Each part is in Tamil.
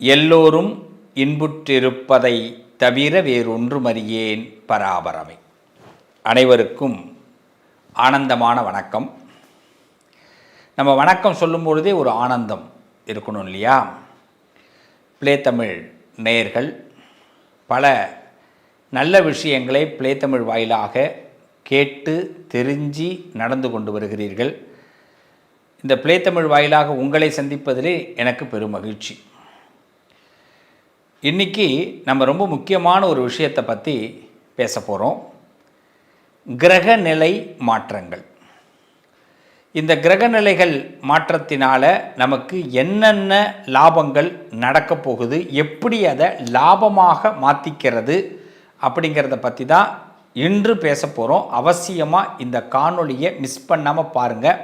எல்லோரும் இன்புற்றிருப்பதை தவிர வேறொன்றுமறியேன் பராபரமே. அனைவருக்கும் ஆனந்தமான வணக்கம். நம்ம வணக்கம் சொல்லும் பொழுதே ஒரு ஆனந்தம் இருக்கணும் இல்லையா? பிளே தமிழ் நேயர்கள் பல நல்ல விஷயங்களை பிளே தமிழ் வாயிலாக கேட்டு தெரிஞ்சு நடந்து கொண்டு வருகிறீர்கள். இந்த பிளே தமிழ் வாயிலாக உங்களை சந்திப்பதிலே எனக்கு பெரும் மகிழ்ச்சி. இன்றைக்கி நம்ம ரொம்ப முக்கியமான ஒரு விஷயத்தை பற்றி பேச போகிறோம். கிரகநிலை மாற்றங்கள். இந்த கிரகநிலைகள் மாற்றத்தினால நமக்கு என்னென்ன லாபங்கள் நடக்க போகுது, எப்படி அதை லாபமாக மாற்றிக்கிறது அப்படிங்கிறத பற்றி தான் இன்று பேச போகிறோம். அவசியமாக இந்த காணொளியை மிஸ் பண்ணாமல் பாருங்கள்.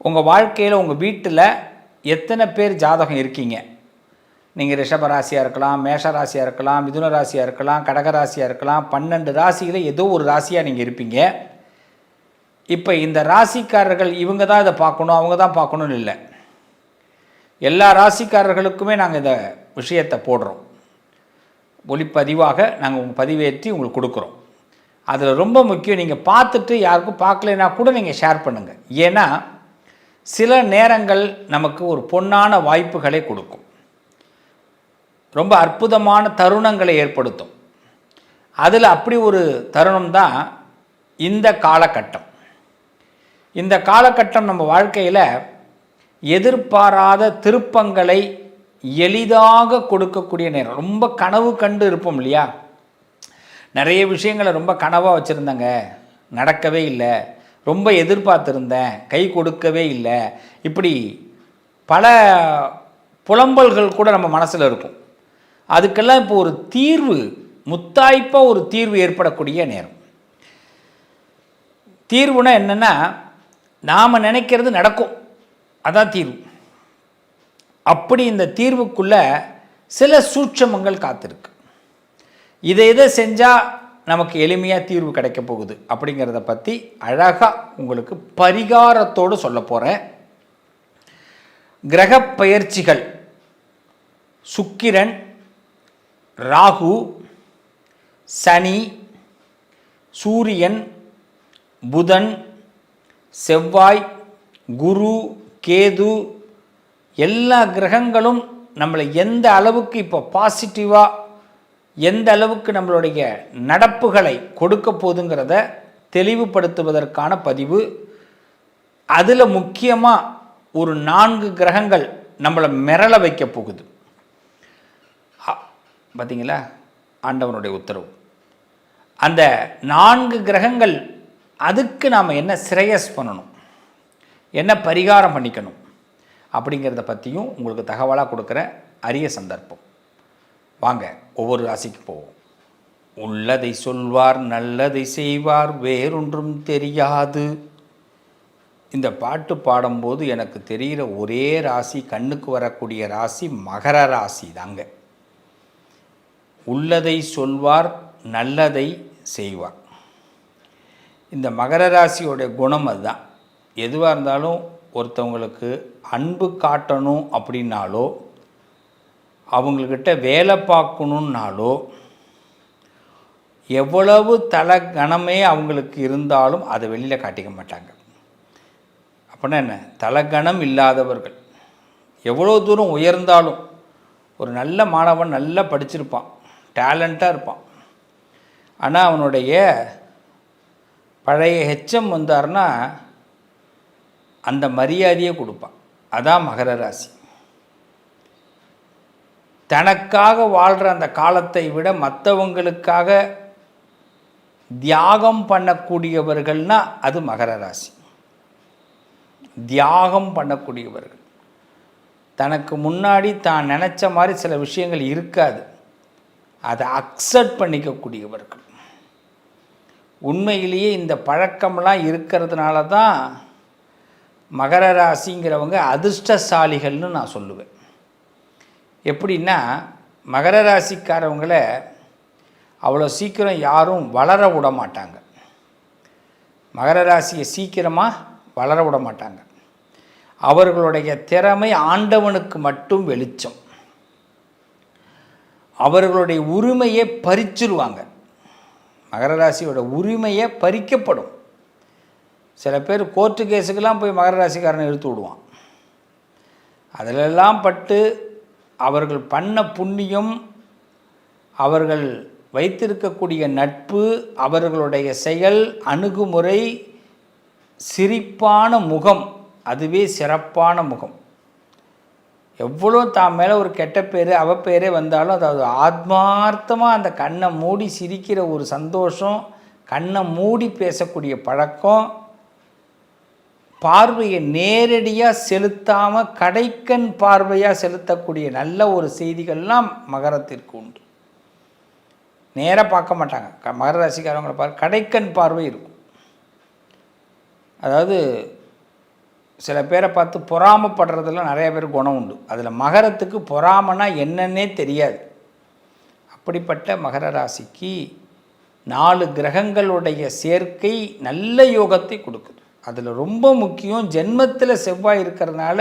உங்கள் வாழ்க்கையில் உங்கள் வீட்டில் எத்தனை பேர் ஜாதகம் இருக்கீங்க? நீங்கள் ரிஷப ராசியாக இருக்கலாம், மேஷ ராசியாக இருக்கலாம், மிதுன ராசியாக இருக்கலாம், கடக ராசியாக இருக்கலாம். 12 ராசியில் ஏதோ ஒரு ராசியாக நீங்கள் இருப்பீங்க. இப்போ இந்த ராசிக்காரர்கள் இவங்க தான் இதை பார்க்கணும், அவங்க தான் பார்க்கணும்னு இல்லை. எல்லா ராசிக்காரர்களுக்குமே நாங்கள் இந்த விஷயத்தை போடுறோம். ஒளிப்பதிவாக நாங்கள் உங்கள் பதிவேற்றி உங்களுக்கு கொடுக்குறோம். அதில் ரொம்ப முக்கியம், நீங்கள் பார்த்துட்டு யாருக்கும் பார்க்கலைன்னா கூட நீங்கள் ஷேர் பண்ணுங்கள். ஏன்னா சில நேரங்கள் நமக்கு ஒரு பொன்னான வாய்ப்புகளை கொடுக்கும், ரொம்ப அற்புதமான தருணங்களை ஏற்படுத்தும். அதில் அப்படி ஒரு தருணம் தான் இந்த காலகட்டம். இந்த காலகட்டம் நம்ம வாழ்க்கையில் எதிர்பாராத திருப்பங்களை எளிதாக கொடுக்கக்கூடிய நேரம். ரொம்ப கனவு கண்டு இருப்போம் இல்லையா? நிறைய விஷயங்களை ரொம்ப கனவாக வச்சுருந்தாங்க, நடக்கவே இல்லை. ரொம்ப எதிர்பார்த்துருந்தேன், கை கொடுக்கவே இல்லை. இப்படி பல புலம்பல்கள் கூட நம்ம மனசில் இருக்கும். அதுக்கெல்லாம் இப்போ ஒரு தீர்வு, முத்தாய்ப்பாக ஒரு தீர்வு ஏற்படக்கூடிய நேரம். தீர்வுனா என்னென்னா, நாம் நினைக்கிறது நடக்கும், அதான் தீர்வு. அப்படி இந்த தீர்வுக்குள்ள சில சூட்சமங்கள் காத்திருக்கு. இதை செஞ்சால் நமக்கு எளிமையாக தீர்வு கிடைக்க போகுது அப்படிங்கிறத பற்றி அழகாக உங்களுக்கு பரிகாரத்தோடு சொல்ல போகிறேன். கிரக பயிற்சிகள் சுக்கிரன், ராகு, சனி, சூரியன், புதன், செவ்வாய், குரு, கேது, எல்லா கிரகங்களும் நம்மளை எந்த அளவுக்கு இப்போ பாசிட்டிவாக, எந்த அளவுக்கு நம்மளுடைய நடப்புகளை கொடுக்க போகுதுங்கிறத தெளிவுபடுத்துவதற்கான பதிவு. அதில் முக்கியமாக ஒரு 4 கிரகங்கள் நம்மளை மிரள வைக்க போகுது. பார்த்தீங்களா? ஆண்டவனுடைய உத்தரவு. அந்த 4 கிரகங்கள், அதுக்கு நாம் என்ன சிரேயஸ் பண்ணணும், என்ன பரிகாரம் பண்ணிக்கணும் அப்படிங்கிறத பற்றியும் உங்களுக்கு தகவலாக கொடுக்குற அரிய சந்தர்ப்பம். வாங்க ஒவ்வொரு ராசிக்கு போவோம். உள்ளதை சொல்வார், நல்லதை செய்வார், வேறொன்றும் தெரியாது. இந்த பாட்டு பாடும்போது எனக்கு தெரிகிற ஒரே ராசி, கண்ணுக்கு வரக்கூடிய ராசி மகர ராசி தாங்க. உள்ளதை சொல்வார், நல்லதை செய்வார். இந்த மகர ராசியோடைய குணம் அதுதான். எதுவாக இருந்தாலும் ஒருத்தவங்களுக்கு அன்பு காட்டணும் அப்படின்னாலோ, அவங்கக்கிட்ட வேலை பார்க்கணுன்னாலோ, எவ்வளவு தலை கணமே அவங்களுக்கு இருந்தாலும் அதை வெளியில் காட்டிக்க மாட்டாங்க. அப்படின்னா என்ன? தலகணம் இல்லாதவர்கள். எவ்வளோ தூரம் உயர்ந்தாலும், ஒரு நல்ல மாணவன் நல்லா படிச்சிருப்பான், டேலண்ட்டாக இருப்பான். ஆனால் அவனுடைய பழைய ஹெச்எம் வந்தார்னா அந்த மரியாதையை கொடுப்பான். அதான் மகர ராசி. தனக்காக வாழ்கிற அந்த காலத்தை விட மற்றவங்களுக்காக தியாகம் பண்ணக்கூடியவர்கள்னால் அது மகர ராசி. தியாகம் பண்ணக்கூடியவர்கள். தனக்கு முன்னாடி தான் நினச்ச மாதிரி சில விஷயங்கள் இருக்காது, அதை அக்செப்ட் பண்ணிக்கக்கூடியவர்கள். உண்மையிலேயே இந்த பழக்கம்லாம் இருக்கிறதுனால தான் மகர ராசிங்கிறவங்க அதிர்ஷ்டசாலிகள்னு நான் சொல்லுவேன். எப்படின்னா, மகர ராசிக்காரவங்கள அவ்வளோ சீக்கிரம் யாரும் வளர விட மாட்டாங்க. மகர ராசியை சீக்கிரமாக வளர விட மாட்டாங்க. அவர்களுடைய திறமை ஆண்டவனுக்கு மட்டும் வெளிச்சம். அவர்களுடைய உரிமையை பறிச்சிருவாங்க. மகர ராசியோட உரிமையை பறிக்கப்படும். சில பேர் கோர்ட்டு கேஸுக்கெல்லாம் போய் மகர ராசிக்காரனை இழுத்து விடுவான். அதிலெல்லாம் பட்டு அவர்கள் பண்ண புண்ணியம், அவர்கள் வைத்திருக்கக்கூடிய நட்பு, அவர்களுடைய செயல், அணுகுமுறை, சிரிப்பான முகம், அதுவே சிறப்பான முகம். எவ்வளோ தான் மேலே ஒரு கெட்ட பேர் அவப்பேரே வந்தாலும், அதாவது ஆத்மார்த்தமாக அந்த கண்ணை மூடி சிரிக்கிற ஒரு சந்தோஷம், கண்ணை மூடி பேசக்கூடிய பழக்கம், பார்வையை நேரடியாக செலுத்தாமல் கடைக்கண் பார்வையாக செலுத்தக்கூடிய நல்ல ஒரு செய்திகள்லாம் மகரத்திற்கு உண்டு. நேராக பார்க்க மாட்டாங்க. மகர ராசிக்காரவங்களை கடைக்கண் பார்வை இருக்கும். அதாவது சில பேரை பார்த்து பொறாமப்படுறதுல நிறைய பேர் குணம் உண்டு. அதில் மகரத்துக்கு பொறாமனா என்னன்னே தெரியாது. அப்படிப்பட்ட மகர ராசிக்கு 4 கிரகங்களுடைய சேர்க்கை நல்ல யோகத்தை கொடுக்குது. அதில் ரொம்ப முக்கியம், ஜென்மத்தில் செவ்வாய் இருக்கிறதுனால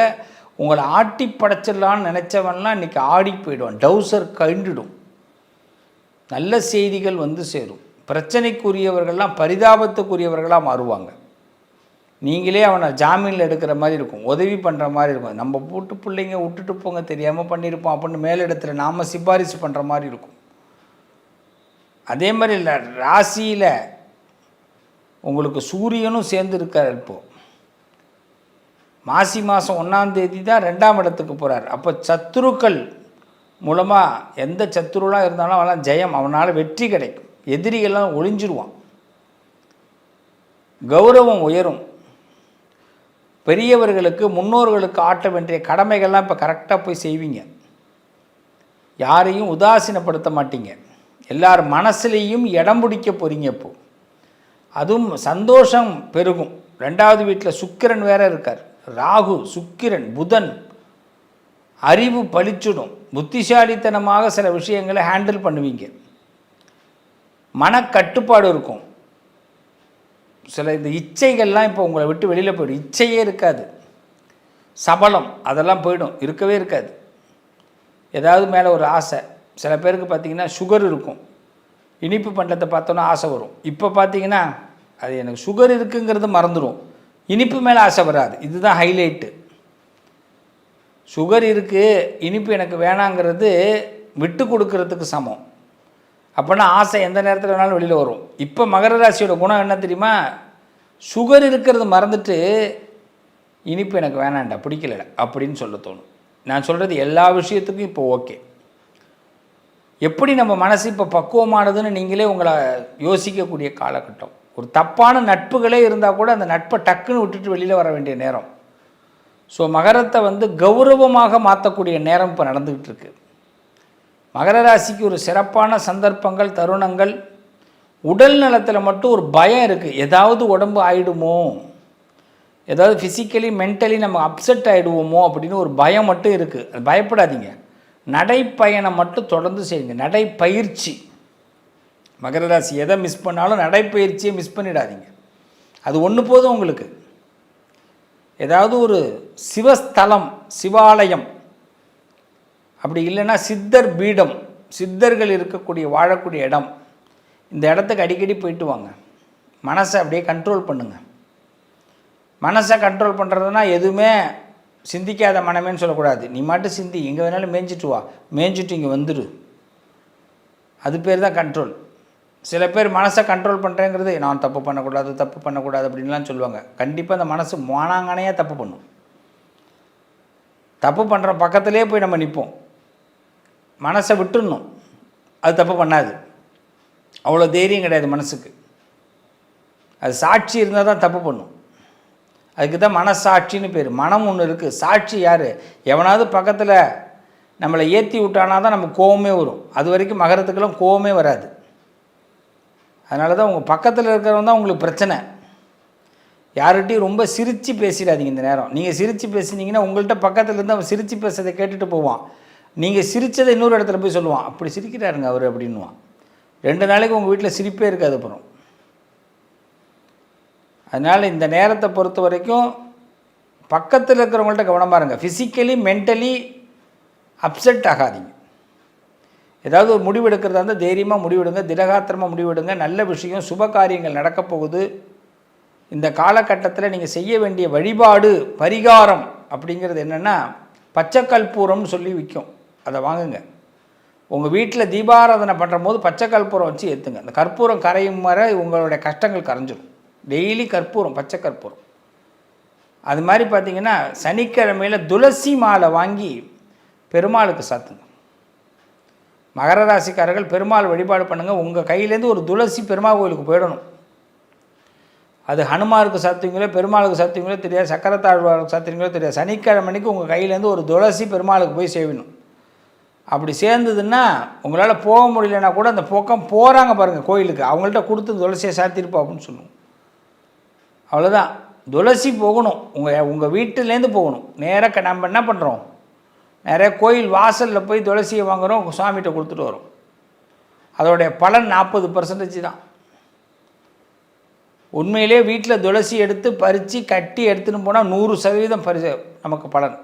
உங்களை ஆட்டி படைச்சிடலான்னு நினச்சவன்லாம் இன்றைக்கி ஆடி போயிடுவான். டவுசர் கண்டுடும். நல்ல செய்திகள் வந்து சேரும். பிரச்சனைக்குரியவர்கள்லாம் பரிதாபத்துக்குரியவர்களாக மாறுவாங்க. நீங்களே அவனை ஜாமீனில் எடுக்கிற மாதிரி இருக்கும், உதவி பண்ணுற மாதிரி இருக்கும். நம்ம போட்டு பிள்ளைங்க விட்டுட்டு போங்க தெரியாமல் பண்ணியிருப்போம் அப்படின்னு மேலிடத்தில் நாம் சிபாரிசு பண்ணுற மாதிரி இருக்கும். அதே மாதிரி இல்லை, ராசியில் உங்களுக்கு சூரியனும் சேர்ந்து இருக்கார். இப்போது மாசி மாதம் 1ஆம் தேதி தான் 2ஆம் இடத்துக்கு போகிறார். அப்போ சத்துருக்கள் மூலமாக எந்த சத்துருலாம் இருந்தாலும் அவனால் ஜெயம், அவனால் வெற்றி கிடைக்கும். எதிரிகள்லாம் ஒளிஞ்சிருவான். கௌரவம் உயரும். பெரியவர்களுக்கு முன்னோர்களுக்கு ஆட்ட வேண்டிய கடமைகள்லாம் இப்போ கரெக்டாக போய் செய்வீங்க. யாரையும் உதாசீனப்படுத்த மாட்டீங்க. எல்லார் மனசுலேயும் இடம் பிடிக்க போகிறீங்க. இப்போது அதுவும் சந்தோஷம் பெருகும். 2வது வீட்டில் சுக்கிரன் வேற இருக்கார். ராகு, சுக்கிரன், புதன். அறிவு பளிச்சிடும். புத்திசாலித்தனமாக சில விஷயங்களை ஹேண்டில் பண்ணுவீங்க. மனக்கட்டுப்பாடு இருக்கும். சில இந்த இச்சைகள்லாம் இப்போ உங்களை விட்டு வெளியில் போய்டும். இச்சையே இருக்காது. சபலம் அதெல்லாம் போய்டும், இருக்கவே இருக்காது. ஏதாவது மேலே ஒரு ஆசை. சில பேருக்கு பார்த்திங்கன்னா சுகர் இருக்கும், இனிப்பு பண்டத்தை பார்த்தோன்னா ஆசை வரும். இப்போ பார்த்திங்கன்னா அது எனக்கு சுகர் இருக்குங்கிறது மறந்துடும், இனிப்பு மேலே ஆசை வராது. இதுதான் ஹைலைட்டு. சுகர் இருக்குது, இனிப்பு எனக்கு வேணாங்கிறது விட்டு கொடுக்கறதுக்கு சமம். அப்போனா ஆசை எந்த நேரத்தில் வேணாலும் வெளியில் வரும். இப்போ மகர ராசியோட குணம் என்ன தெரியுமா? சுகர் இருக்கிறது மறந்துட்டு இனிப்பு எனக்கு வேணாண்டா, பிடிக்கல அப்படின்னு சொல்ல தோணும். நான் சொல்கிறது எல்லா விஷயத்துக்கும் இப்போ ஓகே. எப்படி நம்ம மனசு இப்போ பக்குவமானதுன்னு நீங்களே உங்களை யோசிக்கக்கூடிய காலகட்டம். ஒரு தப்பான நட்புகளே இருந்தால் கூட அந்த நட்பை டக்குன்னு விட்டுட்டு வெளியில் வர வேண்டிய நேரம். ஸோ மகரத்தை கௌரவமாக மாற்றக்கூடிய நேரம் இப்போ நடந்துக்கிட்டு இருக்கு. மகர ராசிக்கு ஒரு சிறப்பான சந்தர்ப்பங்கள், தருணங்கள். உடல் நலத்தில் மட்டும் ஒரு பயம் இருக்குது. ஏதாவது உடம்பு ஆகிடுமோ, ஏதாவது ஃபிசிக்கலி மென்டலி நம்ம அப்செட் ஆகிடுவோமோ அப்படின்னு ஒரு பயம் மட்டும் இருக்குது. அது பயப்படாதீங்க. நடைப்பயணம் மட்டும் தொடர்ந்து செய்யுங்க. நடைப்பயிற்சி. மகர ராசி எதை மிஸ் பண்ணாலும் நடைப்பயிற்சியை மிஸ் பண்ணிடாதீங்க. அது ஒன்று போதும் உங்களுக்கு. ஏதாவது ஒரு சிவஸ்தலம், சிவாலயம், அப்படி இல்லைன்னா சித்தர் பீடம், சித்தர்கள் இருக்கக்கூடிய வாழக்கூடிய இடம், இந்த இடத்துக்கு அடிக்கடி போயிட்டு வாங்க. மனசை அப்படியே கண்ட்ரோல் பண்ணுங்கள். மனசை கண்ட்ரோல் பண்ணுறதுனா எதுவுமே சிந்திக்காத மனமேன்னு சொல்லக்கூடாது. நீ மட்டும் சிந்தி, எங்கே வேணாலும் மேய்ஞ்சிட்டு வா, மேய்ஞ்சிட்டு இங்கே வந்துடு. அது பேர் தான் கண்ட்ரோல். சில பேர் மனசை கண்ட்ரோல் பண்ணுறேங்கிறது நான் தப்பு பண்ணக்கூடாது அப்படின்லாம் சொல்லுவாங்க. கண்டிப்பாக அந்த மனசு மானாங்கனையாக தப்பு பண்ணும். தப்பு பண்ணுற பக்கத்துலேயே போய் நம்ம நிற்போம். மனசை விட்டுடணும், அது தப்பு பண்ணாது. அவ்வளோ தைரியம் கிடையாது மனசுக்கு. அது சாட்சி இருந்தால் தான் தப்பு பண்ணும். அதுக்கு தான் மனசாட்சின்னு பேர். மனம் ஒன்று இருக்குது, சாட்சி யார்? எவனாவது பக்கத்தில் நம்மளை ஏற்றி விட்டானா தான் நமக்கு கோவமே வரும். அது வரைக்கும் மகரத்துக்கெல்லாம் கோவமே வராது. அதனால தான் உங்கள் பக்கத்தில் இருக்கிறவங்க தான் உங்களுக்கு பிரச்சனை. யார்கிட்டையும் ரொம்ப சிரித்து பேசிடாதீங்க இந்த நேரம். நீங்கள் சிரித்து பேசினீங்கன்னா உங்கள்கிட்ட பக்கத்தில் இருந்து அவன் சிரித்து பேசுறதை கேட்டுட்டு போவான். நீங்கள் சிரித்ததை இன்னொரு இடத்துல போய் சொல்லுவான், அப்படி சிரிக்கிறாருங்க அவர் அப்படின்வான். 2 நாளைக்கு உங்கள் வீட்டில் சிரிப்பே இருக்காது அப்புறம். அதனால் இந்த நேரத்தை பொறுத்த வரைக்கும் பக்கத்தில் இருக்கிறவங்கள்ட்ட கவனமாக இருங்க. ஃபிசிக்கலி மென்டலி அப்செட் ஆகாதீங்க. ஏதாவது ஒரு முடிவு எடுக்கிறதா இருந்தால் தைரியமாக முடிவெடுங்க, திடகாத்திரமாக முடிவெடுங்க. நல்ல விஷயம், சுப காரியங்கள் நடக்கப் போகுது. இந்த காலகட்டத்தில் நீங்கள் செய்ய வேண்டிய வழிபாடு, பரிகாரம் அப்படிங்கிறது என்னென்னா, பச்சை கற்பூரம்னு சொல்லி விற்கும், அதை வாங்குங்க. உங்கள் வீட்டில் தீபாராதனை பண்ணுற போது பச்சை கற்பூரம் வச்சு ஏற்றுங்க. அந்த கற்பூரம் கரையும் வரை உங்களுடைய கஷ்டங்கள் கரைஞ்சிடும். டெய்லி கற்பூரம், பச்சை கற்பூரம். அது மாதிரி பார்த்திங்கன்னா சனிக்கிழமையில் துளசி மாலை வாங்கி பெருமாளுக்கு சாத்துங்க. மகர ராசிக்காரர்கள் பெருமாள் வழிபாடு பண்ணுங்கள். உங்கள் கையிலேருந்து ஒரு துளசி பெருமாள் கோயிலுக்கு போயிடணும். அது ஹனுமாருக்கு சாத்துவீங்களோ பெருமாளுக்கு சாத்துவீங்களோ தெரியாது, சக்கரத்தாழ்வாருக்கு சாத்துவீங்களோ தெரியாது. சனிக்கிழமைக்கு உங்கள் கையிலேருந்து ஒரு துளசி பெருமாளுக்கு போய் சேவிடணும். அப்படி சேர்ந்ததுன்னா உங்களால் போக முடியலன்னா கூட அந்த பக்கம் போகிறாங்க பாருங்கள் கோயிலுக்கு, அவங்கள்ட்ட கொடுத்து துளசியை சாத்திருப்போம் அப்படின்னு சொல்லுவோம். அவ்வளோதான், துளசி போகணும். உங்கள் வீட்டிலேருந்து போகணும். நேராக நம்ம என்ன பண்ணுறோம், நிறைய கோயில் வாசலில் போய் துளசியை வாங்குகிறோம், சுவாமிகிட்ட கொடுத்துட்டு வரோம். அதோடைய பலன் 40% தான். உண்மையிலே வீட்டில் துளசி எடுத்து பறித்து கட்டி எடுத்துன்னு போனால் 100% நமக்கு பலன்.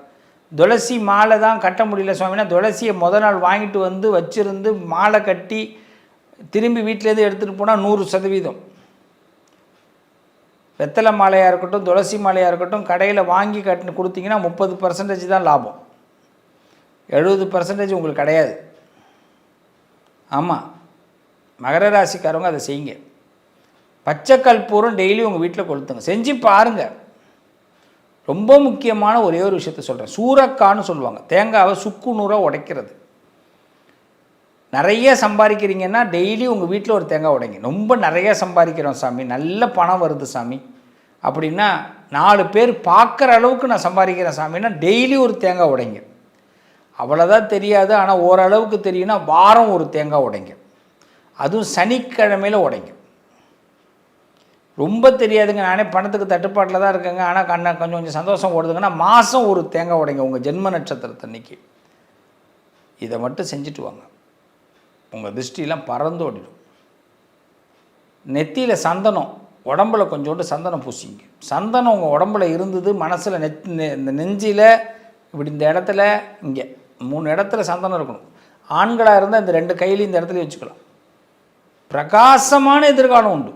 துளசி மாலை தான் கட்ட முடியல சுவாமினா, துளசியை முதல் நாள் வாங்கிட்டு வந்து வச்சுருந்து மாலை கட்டி திரும்பி வீட்டிலேருந்து எடுத்துகிட்டு போனால் 100%. வெத்தலை மாலையாக இருக்கட்டும், துளசி மாலையாக இருக்கட்டும், கடையில் வாங்கி கட்டி கொடுத்தீங்கன்னா 30% தான் லாபம். 70% உங்களுக்கு கிடையாது. ஆமாம், மகர ராசிக்காரவங்க அதை செய்யுங்க. பச்சை கற்பூரம் டெய்லி உங்கள் வீட்டில் கொளுத்துங்க, செஞ்சு பாருங்கள். ரொம்ப முக்கியமான ஒரே ஒரு விஷயத்த சொல்கிறேன். சூரக்கான்னு சொல்லுவாங்க, தேங்காவை சுக்கு நூறாக உடைக்கிறது. நிறைய சம்பாதிக்கிறீங்கன்னா டெய்லி உங்கள் வீட்டில் ஒரு தேங்காய் உடைங்க. ரொம்ப நிறைய சம்பாதிக்கிறோம் சாமி, நல்ல பணம் வருது சாமி அப்படின்னா, 4 பேர் பார்க்குற அளவுக்கு நான் சம்பாதிக்கிறேன் சாமின்னா டெய்லி ஒரு தேங்காய் உடைங்க. அவ்வளோதான் தெரியாது, ஆனால் ஓரளவுக்கு தெரியும்னா வாரம் ஒரு தேங்காய் உடைங்க. அதுவும் சனிக்கிழமையில் உடைங்க. ரொம்ப தெரியாதுங்க, நானே பணத்துக்கு தட்டுப்பாட்டில் தான் இருக்கேங்க, ஆனால் கொஞ்சம் சந்தோஷம் ஓடுதுங்கன்னா மாதம் ஒரு தேங்காய் உடைங்க உங்கள் ஜென்ம நட்சத்திரத்தன்னைக்கு. இதை மட்டும் செஞ்சுட்டு வாங்க, உங்கள் திருஷ்டிலாம் பறந்து ஓடிடும். நெத்தியில் சந்தனம், உடம்புல கொஞ்சோண்டு சந்தனம் பூசிங்க. சந்தனம் உங்கள் உடம்புல இருந்தது, மனசில் இந்த நெஞ்சில் இப்படி இந்த இடத்துல இங்கே 3 இடத்துல சந்தனம் இருக்கணும். ஆண்களாக இருந்தால் இந்த 2 கையிலையும் இந்த இடத்துல வச்சுக்கலாம். பிரகாசமான எதிர்காலம் உண்டு.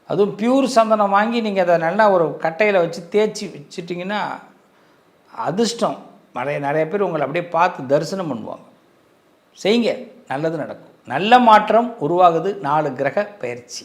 அதுவும் பியூர் சந்தனம் வாங்கி நீங்கள் அதை நல்லா ஒரு கட்டையில் வச்சு தேய்ச்சி வச்சுட்டிங்கன்னா அதிர்ஷ்டம். நிறைய பேர் உங்களை அப்படியே பார்த்து தரிசனம் பண்ணுவாங்க. செய்யுங்க, நல்லது நடக்கும். நல்ல மாற்றம் உருவாகுது. 4 கிரக பயிற்சி.